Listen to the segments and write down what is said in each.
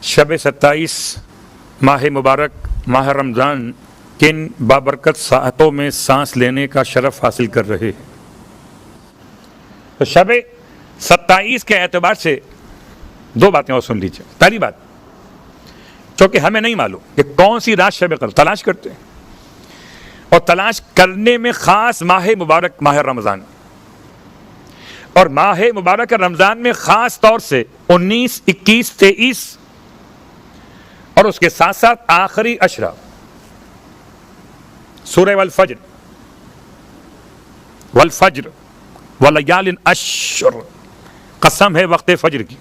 شب 27 ماہ مبارک ماہ رمضان کن بابرکت ساعتوں میں سانس لینے کا شرف حاصل کر رہے ہیں؟ تو شب 27 کے اعتبار سے دو باتیں اور سن لیجیے. پہلی بات، چونکہ ہمیں نہیں معلوم کہ کون سی رات شب قدر، تلاش کرتے ہیں اور تلاش کرنے میں خاص ماہ مبارک ماہ رمضان، اور ماہ مبارک رمضان میں خاص طور سے 19، 21، 23 اور اس کے ساتھ ساتھ آخری عشرہ، سورہ والفجر والفجر ولیال عشر، قسم ہے وقت فجر کی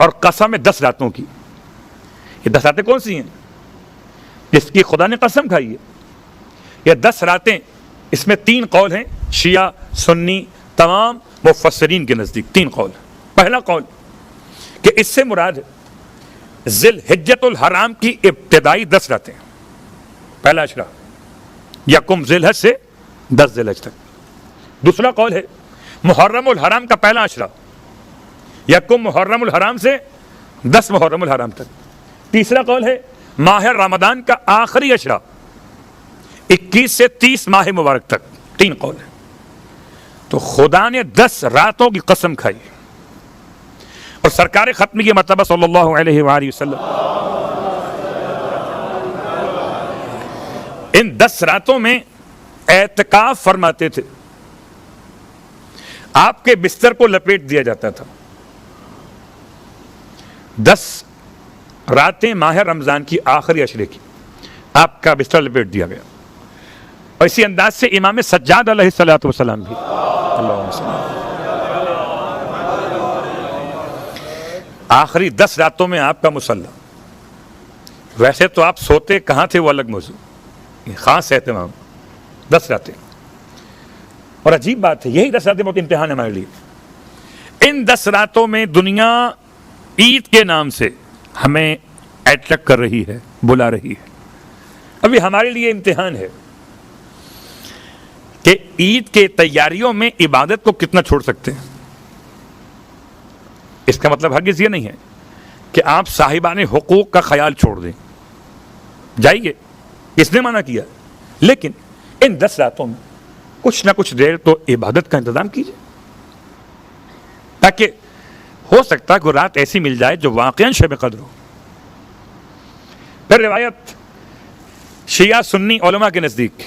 اور قسم ہے 10 راتوں کی. یہ 10 راتیں کون سی ہیں جس کی خدا نے قسم کھائی ہے؟ یہ 10 راتیں، اس میں 3 قول ہیں شیعہ سنی تمام مفسرین کے نزدیک. 3 قول. پہلا قول کہ اس سے مراد ذی الحجۃ الحرام کی ابتدائی 10 راتیں، پہلا عشرہ یکم ذی الحج سے 10 ذی الحج تک. دوسرا قول ہے محرم الحرام کا پہلا عشرہ، یکم محرم الحرام سے 10 محرم الحرام تک. تیسرا قول ہے ماہ رمضان کا آخری عشرہ، 21 سے 30 ماہ مبارک تک. 3 قول ہے. تو خدا نے 10 راتوں کی قسم کھائی، اور سرکار ختمی کی مرتبہ صلی اللہ علیہ وآلہ وسلم ان 10 راتوں میں اعتکاف فرماتے تھے. آپ کے بستر کو لپیٹ دیا جاتا تھا. 10 راتیں ماہ رمضان کی آخری عشرے کی آپ کا بستر لپیٹ دیا گیا. اور اسی انداز سے امام سجاد علیہ الصلوۃ والسلام بھی آخری 10 راتوں میں آپ کا مصلی. ویسے تو آپ سوتے کہاں تھے وہ الگ موضوع، خاص اہتمام 10 راتیں. اور عجیب بات ہے، یہی 10 راتیں بہت امتحان ہے ہمارے لیے. ان 10 راتوں میں دنیا عید کے نام سے ہمیں اٹریکٹ کر رہی ہے، بلا رہی ہے. ابھی ہمارے لیے امتحان ہے کہ عید کے تیاریوں میں عبادت کو کتنا چھوڑ سکتے ہیں. اس کا مطلب ہرگز یہ نہیں ہے کہ آپ صاحبان حقوق کا خیال چھوڑ دیں. جائیے، اس نے منع کیا، لیکن ان 10 راتوں میں کچھ نہ کچھ دیر تو عبادت کا انتظام کیجیے، تاکہ ہو سکتا ہے کوئی رات ایسی مل جائے جو واقعاً شب قدر ہو. پھر روایت شیعہ سنی علماء کے نزدیک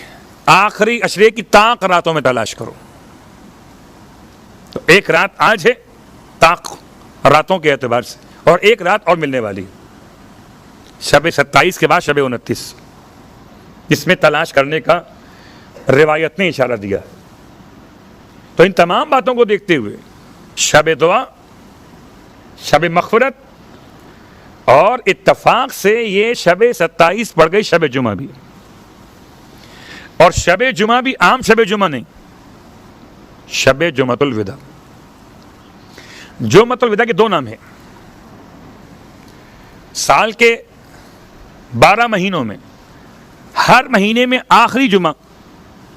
آخری عشرے کی طاق راتوں میں تلاش کرو. تو ایک رات آج ہے طاق راتوں کے اعتبار سے، اور ایک رات اور ملنے والی شب 27 کے بعد شب 29، جس میں تلاش کرنے کا روایت نے اشارہ دیا. تو ان تمام باتوں کو دیکھتے ہوئے شب دعا، شب مغفرت، اور اتفاق سے یہ شب 27 پڑ گئی شب جمعہ بھی. اور شب جمعہ بھی عام شب جمعہ نہیں، شب جمعۃ الوداع. جمعۃ الوداع کے 2 نام ہیں. سال کے 12 مہینوں میں ہر مہینے میں آخری جمعہ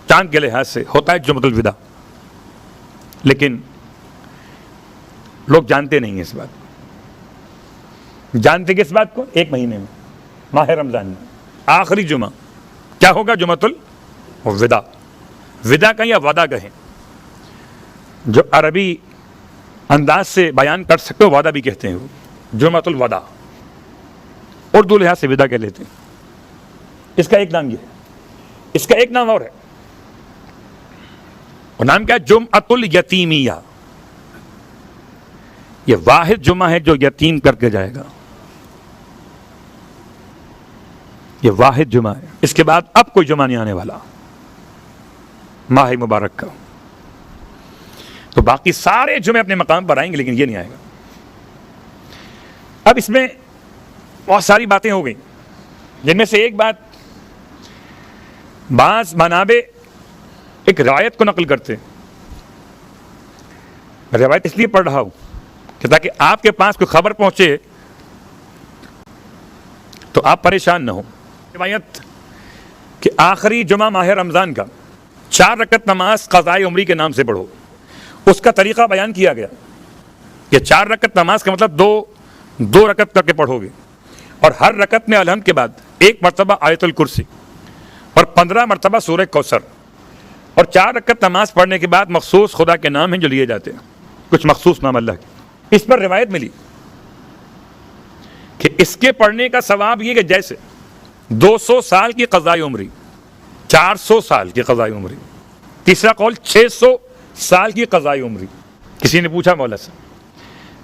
چاند کے لحاظ سے ہوتا ہے جمعۃ الوداع، لیکن لوگ جانتے نہیں ہیں اس بات. جانتے کس بات کو؟ ایک مہینے میں ماہ رمضان میں آخری جمعہ کیا ہوگا؟ جمعۃ الوداع. ودا کہیں یا وعدہ کہیں، جو عربی انداز سے بیان کر سکتے ہو وعدہ بھی کہتے ہیں. وہ جمعۃ الوداع اردو لحاظ سے ودا کہہ لیتے ہیں. اس کا ایک نام یہ ہے. اس کا ایک نام اور ہے، وہ نام کیا ہے؟ جمعۃ الیتیمیہ. یہ واحد جمعہ ہے جو یتیم کر کے جائے گا. یہ واحد جمعہ ہے، اس کے بعد اب کوئی جمعہ نہیں آنے والا ماہ مبارک کا. تو باقی سارے جمعے اپنے مقام پر آئیں گے، لیکن یہ نہیں آئے گا. اب اس میں بہت ساری باتیں ہو گئیں، جن میں سے ایک بات، بعض منابع ایک روایت کو نقل کرتے ہیں. میں روایت اس لیے پڑھ رہا ہوں کہ تاکہ آپ کے پاس کوئی خبر پہنچے تو آپ پریشان نہ ہوں. روایت کہ آخری جمعہ ماہ رمضان کا 4 رکعت نماز قضاء عمری کے نام سے پڑھو. اس کا طریقہ بیان کیا گیا کہ 4 رکعت نماز کا مطلب 2 2 رکعت کر کے پڑھو گے اور ہر رکعت میں الحمد کے بعد 1 مرتبہ آیت الکرسی اور 15 مرتبہ سورہ کوثر اور 4 رکعت نماز پڑھنے کے بعد مخصوص خدا کے نام ہیں جو لیے جاتے ہیں، کچھ مخصوص نام اللہ کے، اس پر روایت ملی کہ اس کے پڑھنے کا ثواب یہ کہ جیسے 200 سال کی قضاء عمری، 400 سال کی قضاء عمری، تیسرا قول 600 سال کی قضاء عمری۔ کسی نے پوچھا مولا سے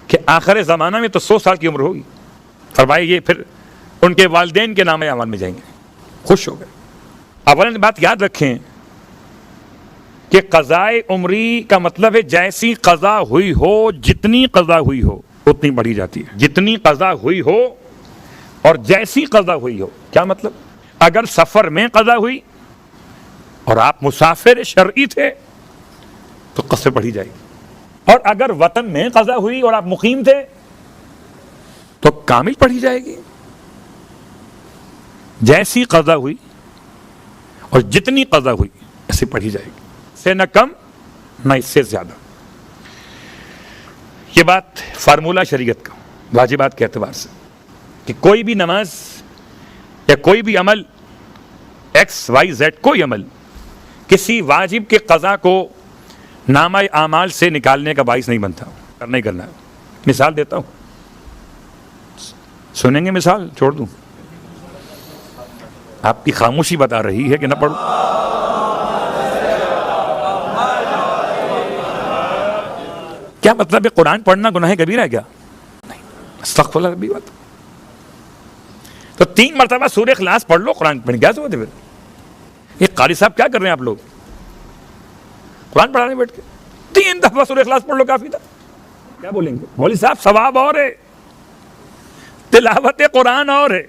کہ آخر زمانہ میں تو 100 سال کی عمر ہوگی، فرمایا یہ پھر ان کے والدین کے نام اعمال میں جائیں گے۔ خوش ہو گئے۔ اولا بات یاد رکھیں کہ قضاء عمری کا مطلب ہے جیسی قضا ہوئی ہو، جتنی قضا ہوئی ہو اتنی بڑھی جاتی ہے، جتنی قضا ہوئی ہو اور جیسی قضا ہوئی ہو۔ کیا مطلب؟ اگر سفر میں قضا ہوئی اور آپ مسافر شرعی تھے تو قصر پڑھی جائے گی، اور اگر وطن میں قضا ہوئی اور آپ مقیم تھے تو کامل پڑھی جائے گی۔ جیسی قضا ہوئی اور جتنی قضا ہوئی ایسی پڑھی جائے گی، سے نہ کم نہ اس سے زیادہ۔ یہ بات فارمولہ شریعت کا واجبات کے اعتبار سے کہ کوئی بھی نماز یا کوئی بھی عمل XYZ کوئی عمل کسی واجب کے قضا کو نامہ اعمال سے نکالنے کا باعث نہیں بنتا، کرنا ہی کرنا ہے۔ مثال دیتا ہوں، سنیں گے مثال؟ چھوڑ دوں؟ آپ کی خاموشی بتا رہی ہے کہ نہ پڑھوں؟ کیا مطلب ہے قرآن پڑھنا گناہ کبیرہ ہے کیا؟ نہیں، استغفر اللہ ربی بات۔ تو 3 مرتبہ سورہ اخلاص پڑھ لو، قرآن پڑھنے کیا ضرورت ہے پھر؟ یہ قاری صاحب کیا کر رہے ہیں آپ لوگ؟ قرآن پڑھانے بیٹھ کے 3 دفعہ سورہ اخلاص پڑھ لو کافی تھا۔ کیا بولیں گے مولوی صاحب؟ ثواب اور ہے، تلاوت قرآن اور ہے۔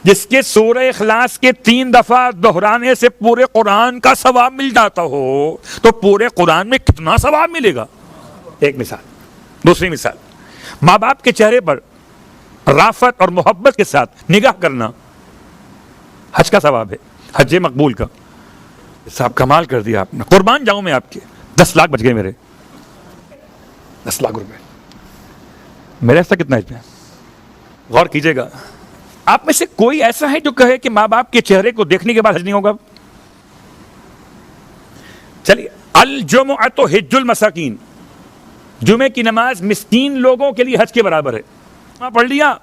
جس کے سورہ اخلاص کے 3 دفعہ دہرانے سے پورے قرآن کا ثواب مل جاتا ہو تو پورے قرآن میں کتنا ثواب ملے گا؟ ایک مثال۔ دوسری مثال، ماں باپ کے چہرے پر رافت اور محبت کے ساتھ نگاہ کرنا حج کا ثواب ہے، حج مقبول کا۔ صاحب کمال کر دیا آپ نے، قربان جاؤں میں آپ کے 10 لاکھ بچ گئے میرے، 10 لاکھ روپے میرے ایسا کتنا ہے؟ غور کیجئے گا، آپ میں سے کوئی ایسا ہے جو کہے کہ ماں باپ کے چہرے کو دیکھنے کے بعد حج نہیں ہوگا؟ چلیے، الجمعۃ حج المساکین، جمعے کی نماز مسکین لوگوں کے لیے حج کے برابر ہے۔ پڑھ لیا،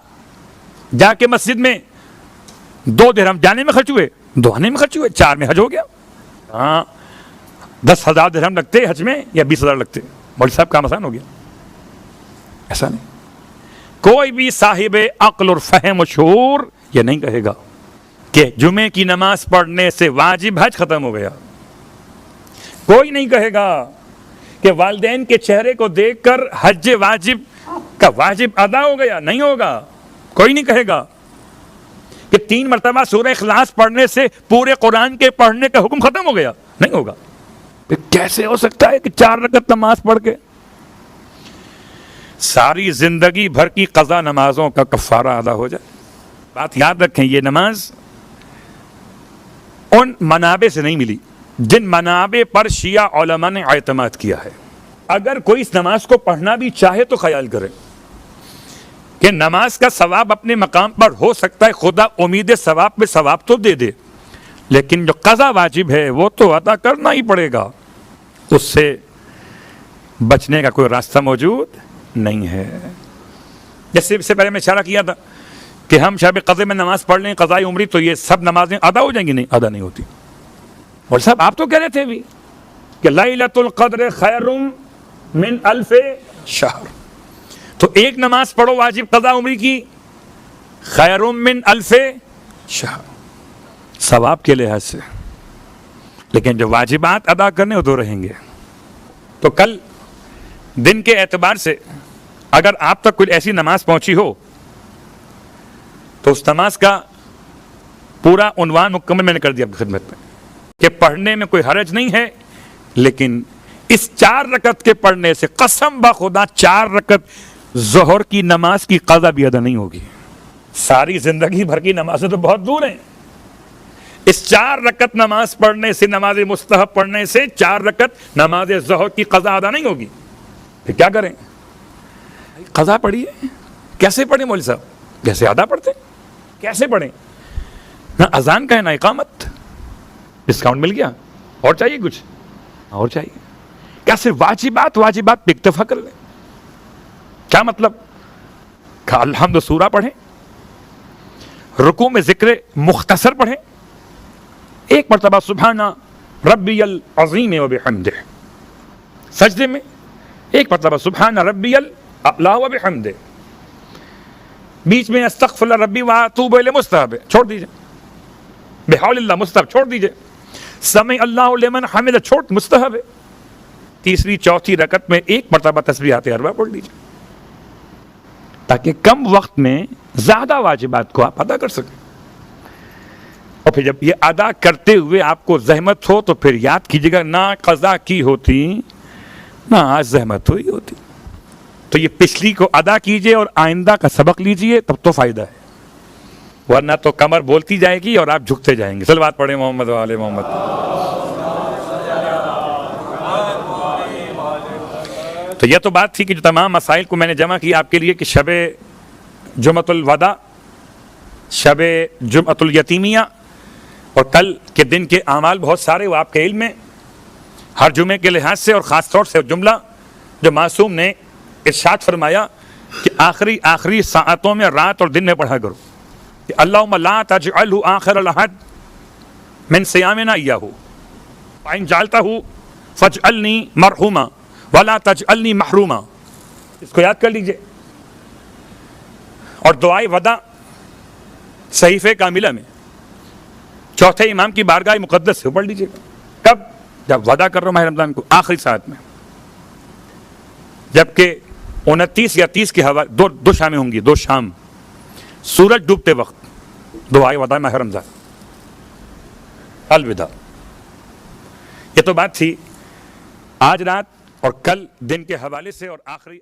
جا کے مسجد میں 2 درہم جانے میں خرچ ہوئے، 2 آنے میں خرچ ہوئے، 4 میں حج ہو گیا۔ ہاں، 10,000 درہم لگتے حج میں یا 20,000 لگتے؟ مولوی صاحب کام آسان ہو گیا؟ ایسا نہیں۔ کوئی بھی صاحب عقل اور فہم و شعور یہ نہیں کہے گا کہ جمعے کی نماز پڑھنے سے واجب حج ختم ہو گیا۔ کوئی نہیں کہے گا کہ والدین کے چہرے کو دیکھ کر حج واجب کا واجب ادا ہو گیا، نہیں ہوگا۔ کوئی نہیں کہے گا کہ 3 مرتبہ سورہ اخلاص پڑھنے سے پورے قرآن کے پڑھنے کا حکم ختم ہو گیا، نہیں ہوگا۔ پھر کیسے ہو سکتا ہے کہ 4 رکعت نماز پڑھ کے ساری زندگی بھر کی قضا نمازوں کا کفارہ ادا ہو جائے؟ بات یاد رکھیں، یہ نماز ان منابع سے نہیں ملی جن منابع پر شیعہ علماء نے اعتماد کیا ہے۔ اگر کوئی اس نماز کو پڑھنا بھی چاہے تو خیال کرے کہ نماز کا ثواب اپنے مقام پر ہو سکتا ہے، خدا امید ثواب پہ ثواب تو دے دے، لیکن جو قضا واجب ہے وہ تو ادا کرنا ہی پڑے گا، اس سے بچنے کا کوئی راستہ موجود نہیں ہے۔ جیسے اس سے پہلے میں اشارہ کیا تھا کہ ہم شب قدر میں نماز پڑھ لیں قضاء عمری تو یہ سب نمازیں ادا ہو جائیں گی؟ نہیں، ادا نہیں ہوتی۔ اور صاحب آپ تو کہہ رہے تھے بھی کہ لیلۃ القدر خیر من 1000 شہر، تو ایک نماز پڑھو واجب قضاء عمری کی، خیر من 1000 شہر، ثواب کے لحاظ سے، لیکن جو واجبات ادا کرنے وہ تو رہیں گے۔ تو کل دن کے اعتبار سے اگر آپ تک کوئی ایسی نماز پہنچی ہو تو اس نماز کا پورا عنوان مکمل میں نے کر دیا آپ کی خدمت میں کہ پڑھنے میں کوئی حرج نہیں ہے، لیکن اس 4 رکعت کے پڑھنے سے قسم بخدا 4 رکعت ظہر کی نماز کی قضا بھی ادا نہیں ہوگی۔ ساری زندگی بھر کی نمازیں تو بہت دور ہیں، اس 4 رکعت نماز پڑھنے سے، نماز مستحب پڑھنے سے 4 رکعت نماز ظہر کی قضا ادا نہیں ہوگی۔ پھر کیا کریں؟ قضا پڑھیے، کیسے پڑھیں مولوی صاحب؟ جیسے ادا پڑھتے ہیں۔ کیسے پڑھیں؟ نہ اذان کا ہے نہ اقامت، ڈسکاؤنٹ مل گیا، اور چاہیے کچھ؟ اور چاہیے؟ کیسے واجبات پہ اکتفا کر لیں؟ کیا مطلب؟ کہ الحمد سورہ پڑھیں، رکوع میں ذکر مختصر پڑھیں، ایک مرتبہ سبحان ربی العظیم و بحمدہ، سجدے میں ایک مرتبہ سبحان ربی الاعلی و بحمدہ، بیچ میں استغفر اللہ ربی واتوب الیہ مستحب ہے، چھوڑ دیجئے، بحول اللہ مستحب چھوڑ دیجئے، سمع اللہ لمن حمدہ چھوڑ مستحب ہے، تیسری چوتھی رکعت میں ایک مرتبہ تسبیحات اربعہ پڑھ لیجئے، تاکہ کم وقت میں زیادہ واجبات کو آپ ادا کر سکیں۔ اور پھر جب یہ ادا کرتے ہوئے آپ کو زحمت ہو تو پھر یاد کیجیے گا نہ قضا کی ہوتی نہ آج زحمت ہوئی ہوتی۔ تو یہ پچھلی کو ادا کیجئے اور آئندہ کا سبق لیجئے، تب تو فائدہ ہے، ورنہ تو کمر بولتی جائے گی اور آپ جھکتے جائیں گے۔ صلوات پڑھیں محمد و آل محمد۔ تو یہ تو بات تھی کہ جو تمام مسائل کو میں نے جمع کی آپ کے لیے کہ شب جمعۃ الوداع، شب جمعۃ الیتیمیہ اور کل کے دن کے اعمال بہت سارے وہ آپ کے علم میں، ہر جمعے کے لحاظ سے، اور خاص طور سے جملہ جو معصوم نے ارشاد فرمایا کہ آخری ساعتوں میں رات اور دن میں پڑھا کرو کہ اللہم لا تجعلہ آخر العہد من صیامنا ایاہ فإن جعلتہ فاجعلنی مرحوما ولا تجعلنی محروما۔ اس کو یاد کر لیجئے۔ اور دعائے وداع صحیفہ کاملہ میں چوتھے امام کی بارگاہ مقدس سے پڑھ لیجئے۔ کب؟ جب وعدہ کر رہا ہوں ماہ رمضان کو آخری ساعت میں، جبکہ 29 یا 30 کے حوالے دو شامیں ہوں گی، 2 شام سورج ڈوبتے وقت دعائے وداع ماہ رمضان، الوداع۔ یہ تو بات تھی آج رات اور کل دن کے حوالے سے اور آخری